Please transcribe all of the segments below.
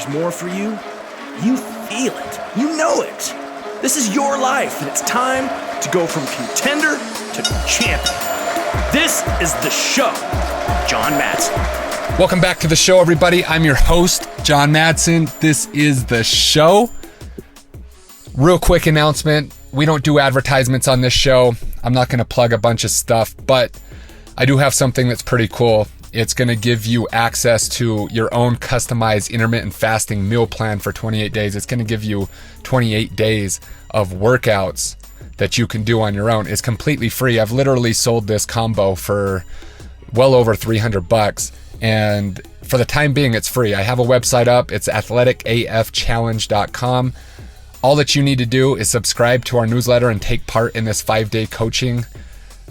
more for you, you feel it. You know it. This is your life, and it's time to go from contender to champion. This is The Show. John Madsen. Welcome back to The Show, everybody. I'm your host, John Madsen. This is The Show. Real quick announcement. We don't do advertisements on this show. I'm not going to plug a bunch of stuff, but I do have something that's pretty cool. It's going to give you access to your own customized intermittent fasting meal plan for 28 days. It's going to give you 28 days of workouts that you can do on your own. It's completely free. I've literally sold this combo for well over $300, and for the time being, it's free. I have a website up. It's athleticafchallenge.com. All that you need to do is subscribe to our newsletter and take part in this 5-day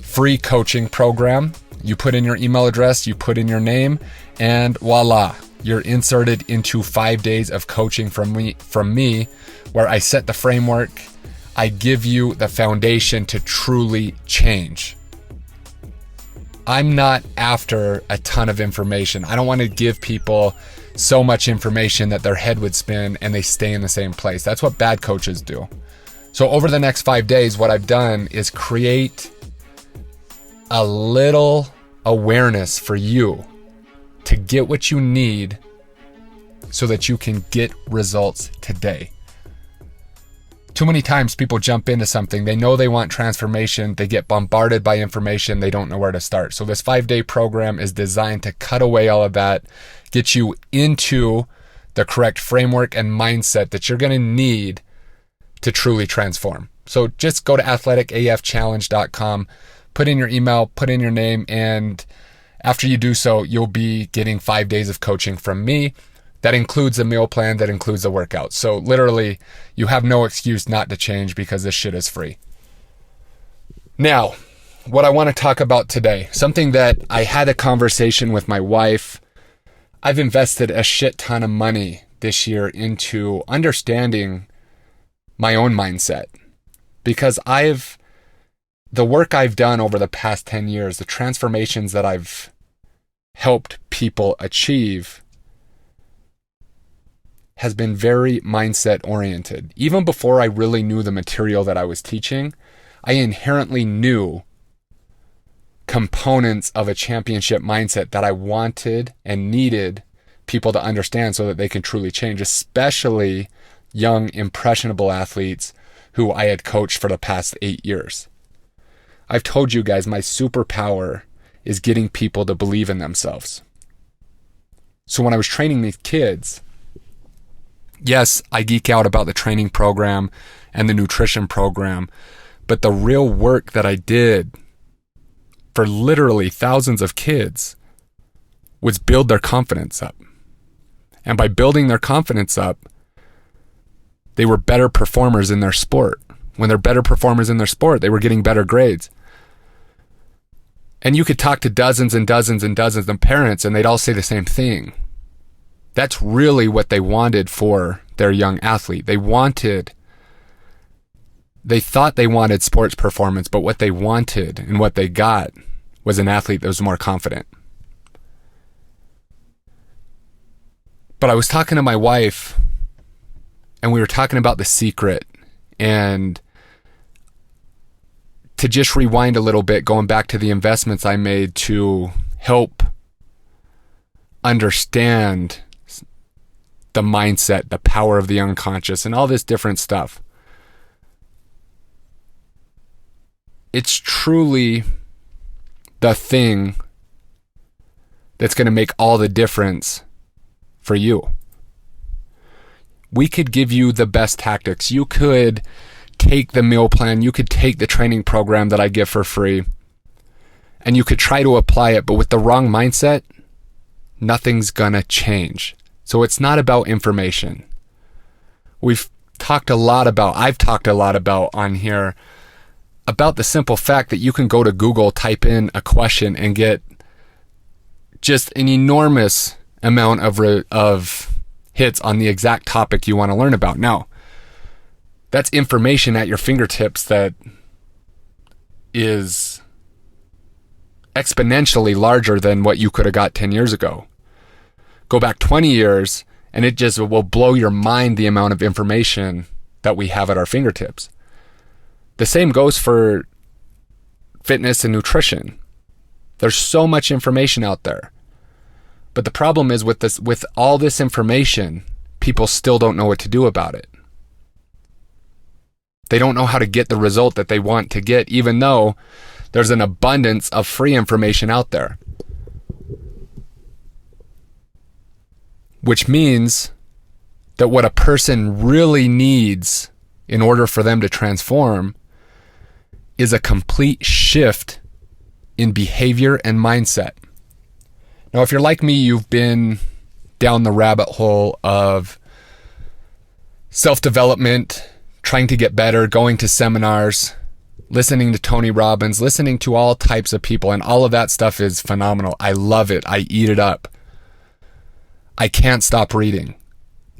free coaching program. You put in your email address, you put in your name, and voila, you're inserted into 5 days of coaching from me, where I set the framework. I give you the foundation to truly change. I'm not after a ton of information. I don't want to give people so much information that their head would spin and they stay in the same place. That's what bad coaches do. So over the next 5 days, what I've done is create a little awareness for you to get what you need so that you can get results today. Too many times people jump into something, they know they want transformation, they get bombarded by information, they don't know where to start. So this 5-day program is designed to cut away all of that, get you into the correct framework and mindset that you're going to need to truly transform. So just go to athleticafchallenge.com, put in your email, put in your name, and after you do so, you'll be getting 5 days of coaching from me. That includes a meal plan, that includes a workout. So literally, you have no excuse not to change because this shit is free. Now, what I want to talk about today, something that I had a conversation with my wife. I've invested a shit ton of money this year into understanding my own mindset, because the work I've done over the past 10 years, the transformations that I've helped people achieve has been very mindset oriented. Even before I really knew the material that I was teaching, I inherently knew components of a championship mindset that I wanted and needed people to understand so that they can truly change, especially young, impressionable athletes who I had coached for the past 8 years. I've told you guys my superpower is getting people to believe in themselves. So when I was training these kids, yes, I geek out about the training program and the nutrition program, but the real work that I did for literally thousands of kids was build their confidence up. And by building their confidence up, they were better performers in their sport. When they're better performers in their sport, they were getting better grades. And you could talk to dozens and dozens and dozens of parents and they'd all say the same thing. That's really what they wanted for their young athlete. They thought they wanted sports performance, but what they wanted and what they got was an athlete that was more confident. But I was talking to my wife and we were talking about the secret, and to just rewind a little bit, going back to the investments I made to help understand the mindset, the power of the unconscious, and all this different stuff. It's truly the thing that's going to make all the difference for you. We could give you the best tactics. You could take the meal plan, you could take the training program that I give for free, and you could try to apply it, but with the wrong mindset, nothing's gonna change. So it's not about information. I've talked a lot about on here about the simple fact that you can go to Google, type in a question, and get just an enormous amount of hits on the exact topic you want to learn about. Now, that's information at your fingertips that is exponentially larger than what you could have got 10 years ago. Go back 20 years And it just will blow your mind the amount of information that we have at our fingertips. The same goes for fitness and nutrition. There's so much information out there. But the problem is with all this information, people still don't know what to do about it. They don't know how to get the result that they want to get, even though there's an abundance of free information out there. Which means that what a person really needs in order for them to transform is a complete shift in behavior and mindset. Now, if you're like me, you've been down the rabbit hole of self-development, trying to get better, going to seminars, listening to Tony Robbins, listening to all types of people, and all of that stuff is phenomenal. I love it. I eat it up. I can't stop reading.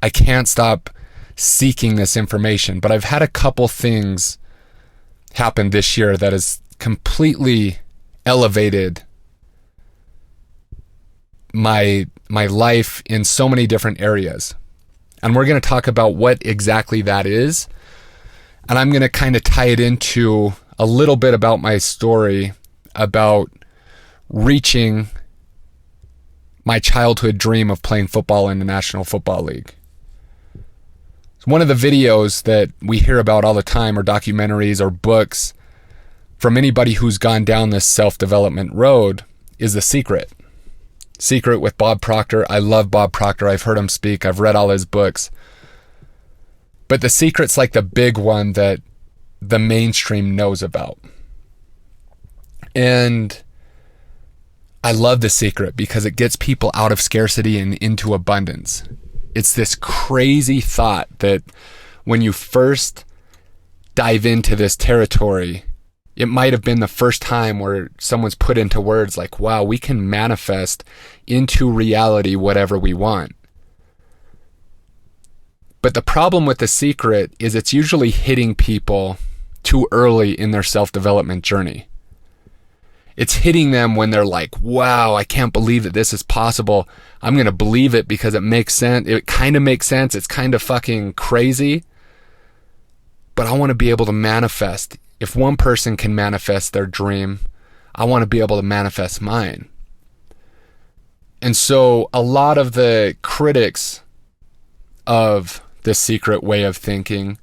I can't stop seeking this information. But I've had a couple things happen this year that has completely elevated my life in so many different areas. And we're going to talk about what exactly that is. And I'm going to kind of tie it into a little bit about my story about reaching my childhood dream of playing football in the National Football League. One of the videos that we hear about all the time, or documentaries or books from anybody who's gone down this self-development road, is The Secret. Secret with Bob Proctor. I love Bob Proctor. I've heard him speak. I've read all his books. But The Secret's like the big one that the mainstream knows about. And I love The Secret because it gets people out of scarcity and into abundance. It's this crazy thought that when you first dive into this territory, it might have been the first time where someone's put into words like, wow, we can manifest into reality whatever we want. But the problem with The Secret is it's usually hitting people too early in their self-development journey. It's hitting them when they're like, wow, I can't believe that this is possible. I'm going to believe it because it makes sense. It kind of makes sense. It's kind of fucking crazy. But I want to be able to manifest. If one person can manifest their dream, I want to be able to manifest mine. And so a lot of the critics of The Secret way of thinking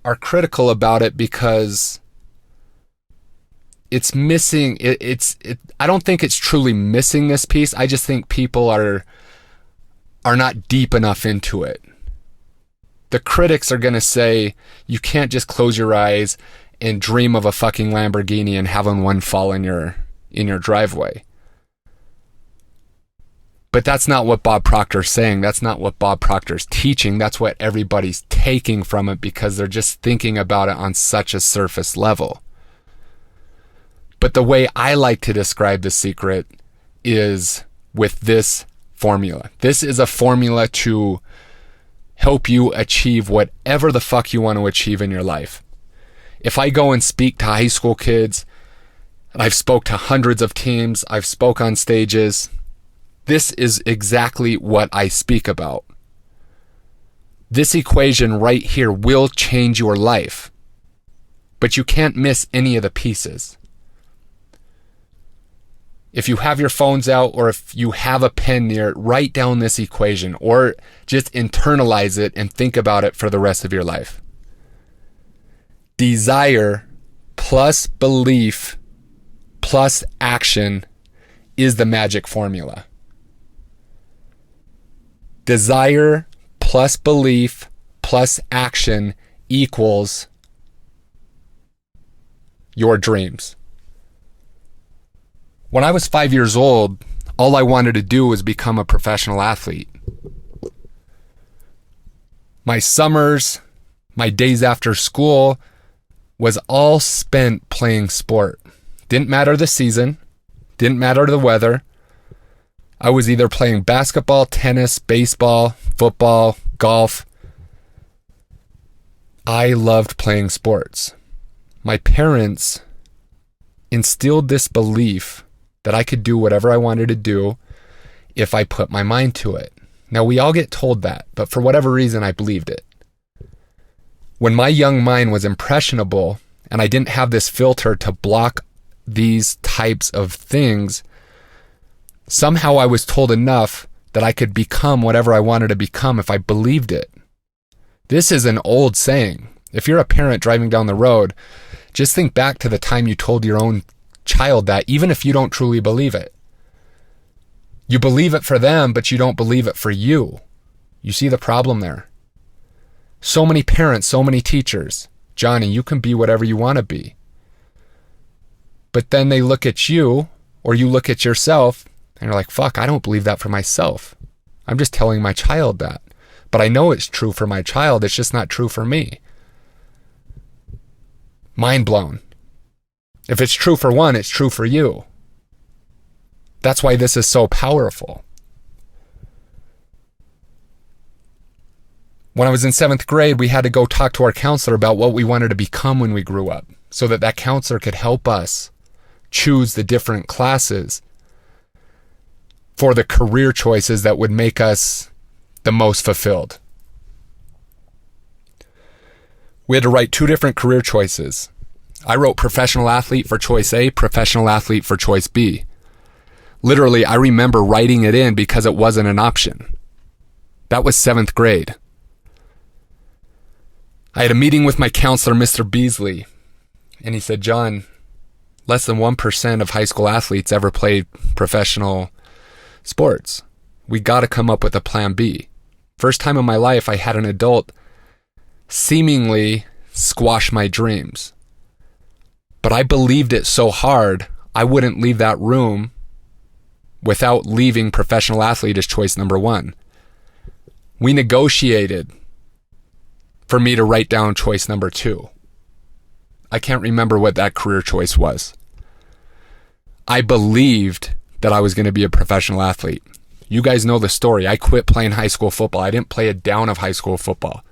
are critical about it because it's missing. I don't think it's truly missing this piece. I just think people are not deep enough into it. The critics are going to say you can't just close your eyes and dream of a fucking Lamborghini and having one fall in your driveway. But that's not what Bob Proctor's saying. That's not what Bob Proctor's teaching. That's what everybody's taking from it because they're just thinking about it on such a surface level. But the way I like to describe The Secret is with this formula. This is a formula to help you achieve whatever the fuck you want to achieve in your life. If I go and speak to high school kids, and I've spoke to hundreds of teams, I've spoke on stages, this is exactly what I speak about. This equation right here will change your life, but you can't miss any of the pieces. If you have your phones out or if you have a pen near, write down this equation or just internalize it and think about it for the rest of your life. Desire plus belief plus action is the magic formula. Desire plus belief plus action equals your dreams. When I was 5 years old, all I wanted to do was become a professional athlete. My summers, my days after school was all spent playing sport. Didn't matter the season, didn't matter the weather. I was either playing basketball, tennis, baseball, football, golf. I loved playing sports. My parents instilled this belief that I could do whatever I wanted to do if I put my mind to it. Now, we all get told that, but for whatever reason, I believed it. When my young mind was impressionable and I didn't have this filter to block these types of things, somehow I was told enough that I could become whatever I wanted to become if I believed it. This is an old saying. If you're a parent driving down the road, just think back to the time you told your own child that, even if you don't truly believe it. You believe it for them, but you don't believe it for you. You see the problem there? So many parents, so many teachers. Johnny, you can be whatever you want to be. But then they look at you, or you look at yourself, and you're like, fuck, I don't believe that for myself. I'm just telling my child that. But I know it's true for my child, it's just not true for me. Mind blown. If it's true for one, it's true for you. That's why this is so powerful. When I was in 7th grade, we had to go talk to our counselor about what we wanted to become when we grew up, so that counselor could help us choose the different classes for the career choices that would make us the most fulfilled. We had to write 2 different career choices. I wrote professional athlete for choice A, professional athlete for choice B. Literally, I remember writing it in because it wasn't an option. That was 7th grade. I had a meeting with my counselor, Mr. Beasley, and he said, John, less than 1% of high school athletes ever played professional sports. We got to come up with a plan B. First time in my life I had an adult seemingly squash my dreams. But I believed it so hard, I wouldn't leave that room without leaving professional athlete as choice number 1. We negotiated for me to write down choice number 2. I can't remember what that career choice was. I believed that I was going to be a professional athlete. You guys know the story. I quit playing high school football. I didn't play a down of high school football.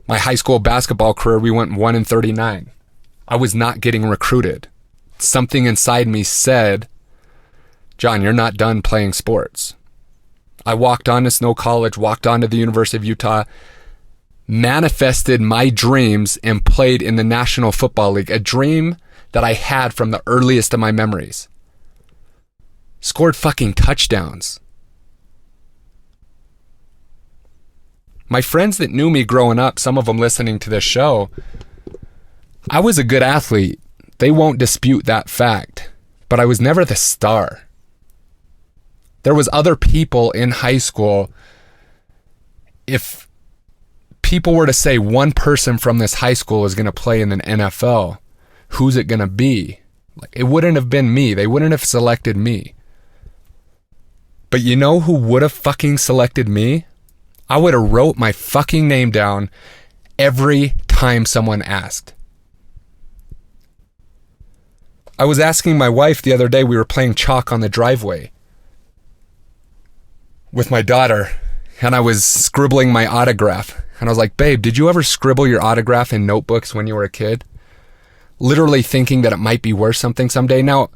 My high school basketball career, we went 1-39. I was not getting recruited. Something inside me said, John, you're not done playing sports. I walked on to Snow College, walked on to the University of Utah, manifested my dreams and played in the National Football League, a dream that I had from the earliest of my memories. Scored fucking touchdowns. My friends that knew me growing up, some of them listening to this show, I was a good athlete. They won't dispute that fact, but I was never the star. There was other people in high school. If people were to say one person from this high school is going to play in the NFL, who's it going to be? It wouldn't have been me. They wouldn't have selected me. But you know who would have fucking selected me? I would have wrote my fucking name down every time someone asked. I was asking my wife the other day, we were playing chalk on the driveway with my daughter, and I was scribbling my autograph. And I was like, babe, did you ever scribble your autograph in notebooks when you were a kid? Literally thinking that it might be worth something someday. Now,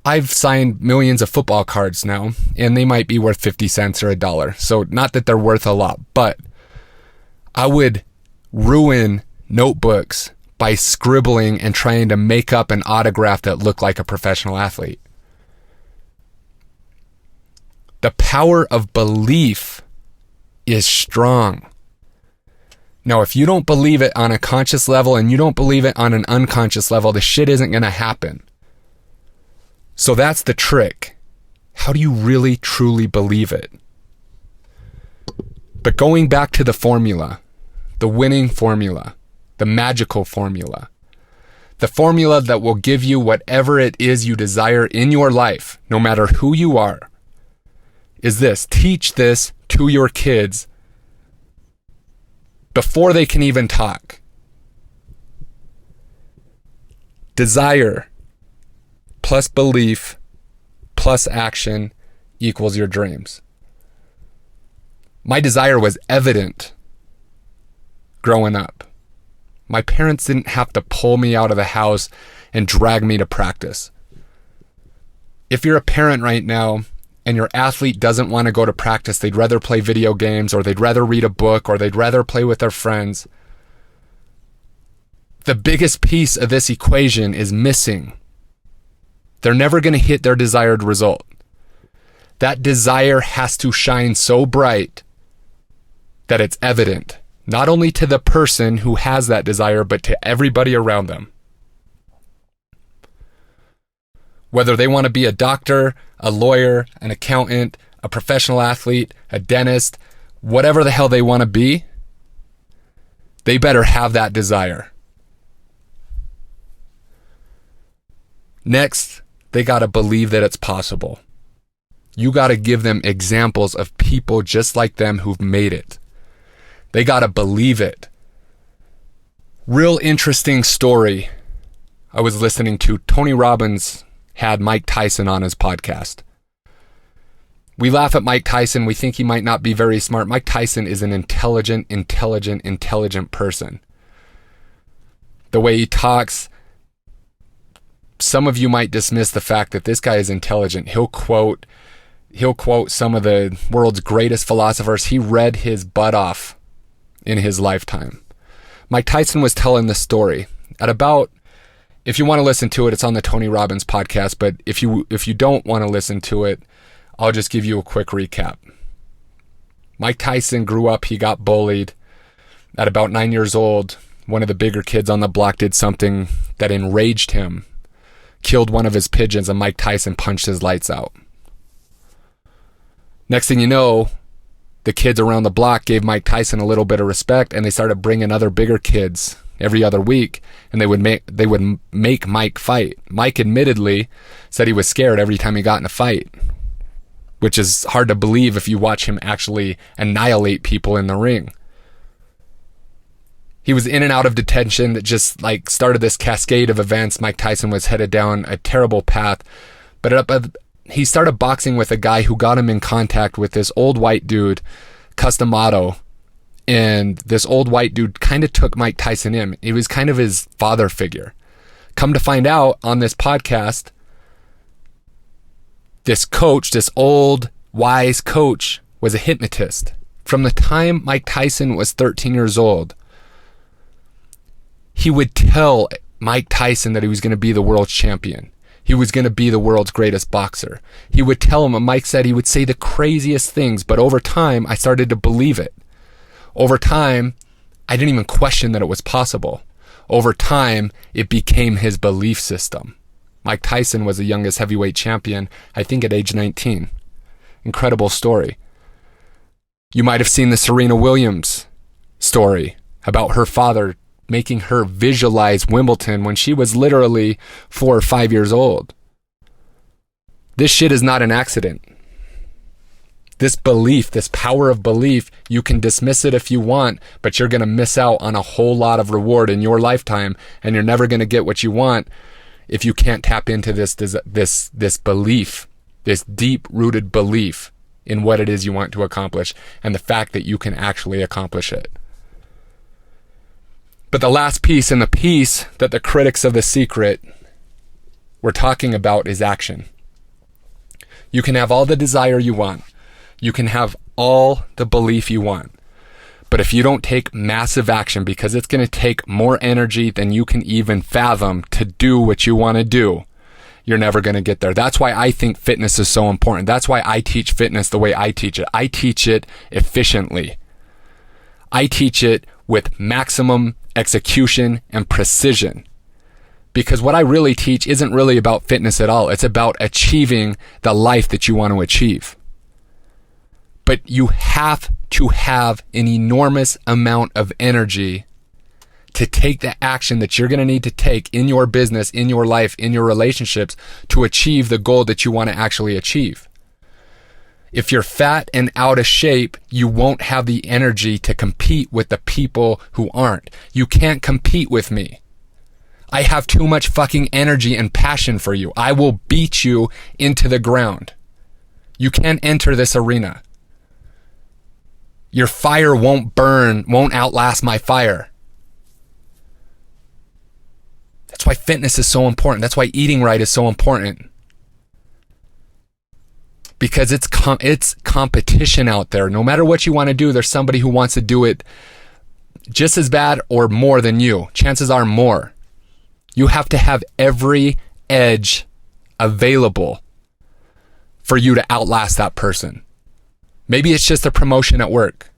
I've signed millions of football cards now, and they might be worth 50 cents or $1. So not that they're worth a lot, but I would ruin notebooks by scribbling and trying to make up an autograph that looked like a professional athlete. The power of belief is strong. Now, if you don't believe it on a conscious level and you don't believe it on an unconscious level, the shit isn't going to happen. So that's the trick. How do you really, truly believe it? But going back to the formula, the winning formula, the magical formula, the formula that will give you whatever it is you desire in your life, no matter who you are, is this. Teach this to your kids before they can even talk. Desire plus belief plus action equals your dreams. My desire was evident growing up. My parents didn't have to pull me out of the house and drag me to practice. If you're a parent right now and your athlete doesn't want to go to practice, they'd rather play video games, or they'd rather read a book, or they'd rather play with their friends, the biggest piece of this equation is missing. They're never going to hit their desired result. That desire has to shine so bright that it's evident, not only to the person who has that desire, but to everybody around them. Whether they want to be a doctor, a lawyer, an accountant, a professional athlete, a dentist, whatever the hell they want to be, they better have that desire. Next, they got to believe that it's possible. You got to give them examples of people just like them who've made it. They got to believe it. Real interesting story. I was listening to Tony Robbins had Mike Tyson on his podcast. We laugh at Mike Tyson. We think he might not be very smart. Mike Tyson is an intelligent person. The way he talks, some of you might dismiss the fact that this guy is intelligent. He'll quote some of the world's greatest philosophers. He read his butt off in his lifetime. Mike Tyson was telling this story at about, if you want to listen to it, it's on the Tony Robbins podcast, but if you don't want to listen to it, I'll just give you a quick recap. Mike Tyson grew up, he got bullied. At about 9 years old, one of the bigger kids on the block did something that enraged him, killed one of his pigeons, and Mike Tyson punched his lights out. Next thing you know, the kids around the block gave Mike Tyson a little bit of respect, and they started bringing other bigger kids every other week, and they would make Mike fight. Mike admittedly said he was scared every time he got in a fight, which is hard to believe if you watch him actually annihilate people in the ring. He was in and out of detention that just started this cascade of events. Mike Tyson was headed down a terrible path, but he started boxing with a guy who got him in contact with this old white dude, Customato. And this old white dude kind of took Mike Tyson in. He was kind of his father figure. Come to find out on this podcast, this coach, this old wise coach, was a hypnotist. From the time Mike Tyson was 13 years old, he would tell Mike Tyson that he was going to be the world champion. He was going to be the world's greatest boxer. He would tell him, and Mike said he would say the craziest things, but over time, I started to believe it. Over time, I didn't even question that it was possible. Over time, it became his belief system. Mike Tyson was the youngest heavyweight champion, I think at age 19. Incredible story. You might have seen the Serena Williams story about her father making her visualize Wimbledon when she was literally 4 or 5 years old. This shit is not an accident. This belief, this power of belief, you can dismiss it if you want, but you're going to miss out on a whole lot of reward in your lifetime, and you're never going to get what you want if you can't tap into this belief, this deep-rooted belief in what it is you want to accomplish, and the fact that you can actually accomplish it. But the last piece, and the piece that the critics of The Secret were talking about, is action. You can have all the desire you want. You can have all the belief you want. But if you don't take massive action, because it's going to take more energy than you can even fathom to do what you want to do, you're never going to get there. That's why I think fitness is so important. That's why I teach fitness the way I teach it. I teach it efficiently. I teach it with maximum execution and precision. Because what I really teach isn't really about fitness at all. It's about achieving the life that you want to achieve. But you have to have an enormous amount of energy to take the action that you're going to need to take in your business, in your life, in your relationships to achieve the goal that you want to actually achieve. If you're fat and out of shape, you won't have the energy to compete with the people who aren't. You can't compete with me. I have too much fucking energy and passion for you. I will beat you into the ground. You can't enter this arena. Your fire won't outlast my fire. That's why fitness is so important. That's why eating right is so important. because it's competition out there. No matter what you want to do, there's somebody who wants to do it just as bad or more than you. Chances are more. You have to have every edge available for you to outlast that person. Maybe it's just a promotion at work.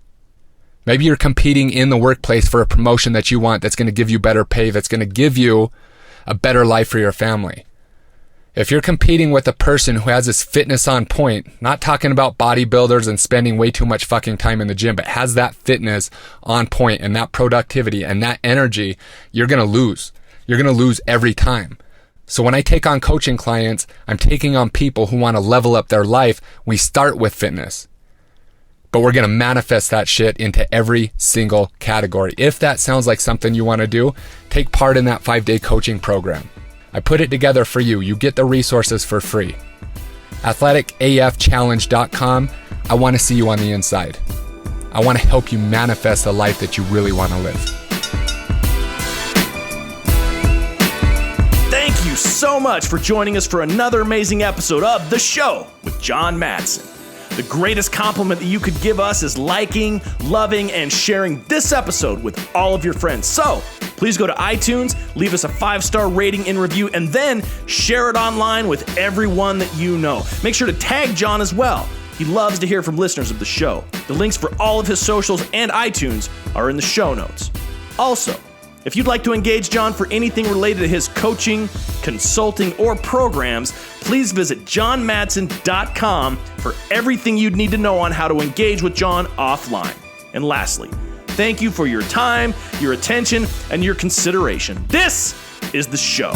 Maybe you're competing in the workplace for a promotion that you want that's going to give you better pay, that's going to give you a better life for your family. If you're competing with a person who has his fitness on point, not talking about bodybuilders and spending way too much fucking time in the gym, but has that fitness on point and that productivity and that energy, you're going to lose. You're going to lose every time. So when I take on coaching clients, I'm taking on people who want to level up their life. We start with fitness, but we're going to manifest that shit into every single category. If that sounds like something you want to do, take part in that 5-day coaching program. I put it together for you. You get the resources for free. athleticafchallenge.com. I want to see you on the inside. I want to help you manifest the life that you really want to live. Thank you so much for joining us for another amazing episode of The Show with John Madsen. The greatest compliment that you could give us is liking, loving, and sharing this episode with all of your friends. So please go to iTunes, leave us a 5-star rating and review, and then share it online with everyone that you know. Make sure to tag John as well. He loves to hear from listeners of the show. The links for all of his socials and iTunes are in the show notes. Also, if you'd like to engage John for anything related to his coaching, consulting, or programs, please visit johnmadsen.com for everything you'd need to know on how to engage with John offline. And lastly, thank you for your time, your attention, and your consideration. This is The Show.